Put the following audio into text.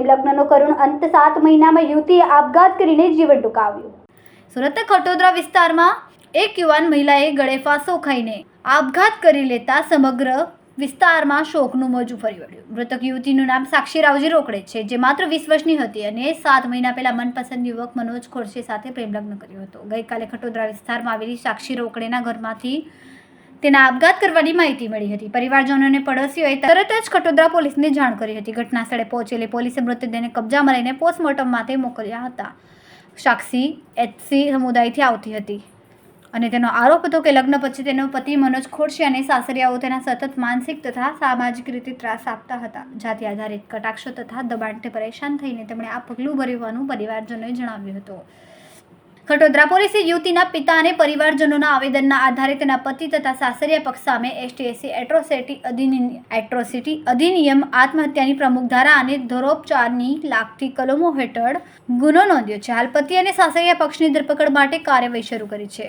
પ્રેમ લગ્નનો કરુણ અંત 7 મહિનામાં યુવતીએ આપઘાત કરીને જીવન ટૂંકાવ્યું। સુરત ખટોદરા વિસ્તારમાં એક યુવાન મહિલાએ ગળે ફાંસો ખાઈને આપઘાત કરી લેતા સમગ્ર વિસ્તારમાં શોકનું મોજું ફરી વળ્યું। મૃતક યુવતીનું નામ સાક્ષી રાવજી રોકડે છે, જે માત્ર 20 વર્ષની હતી અને 7 મહિના પહેલા મનપસંદ યુવક મનોજ ખોડસે સાથે પ્રેમ લગ્ન કર્યો હતો। ગઈકાલે ખટોદરા વિસ્તારમાં આવેલી સાક્ષી રોકડેના ઘરમાંથી તેના આપઘાત કરવાની માહિતી મળી હતી। પરિવારજનોને પડોશીઓએ તરત જ ખટોદરા પોલીસને જાણ કરી હતી। ઘટના સ્થળે પહોંચેલી પોલીસે મૃતદેહને કબજામાં લઈને પોસ્ટમોર્ટમ માટે મોકલ્યા હતા। સાક્ષી એચસી સમુદાયથી આવતી હતી અને તેનો આરોપ હતો કે લગ્ન પછી તેનો પતિ મનોજ ખોડસે અને સાસરિયાઓ તેના સતત માનસિક તથા સામાજિક રીતે ત્રાસ આપતા હતા। જાતિ આધારિત કટાક્ષો તથા દબાણથી પરેશાન થઈને તેમણે આ પગલું ભર્યું હોવાનું પરિવારજનોએ જણાવ્યું હતું। ખટોદરા પોલીસે યુવતીના પિતા અને પરિવારજનોના આવેદનના આધારે તેના પતિ તથા સાસરિયા પક્ષ સામે STSC એટ્રોસિટી અધિનિયમ, આત્મહત્યાની પ્રમુખ ધારા અને ધોરોપચારની લાગતી કલમો હેઠળ ગુનો નોંધ્યો છે। હાલ પતિ અને સાસરિયા પક્ષની ધરપકડ માટે કાર્યવાહી શરૂ કરી છે।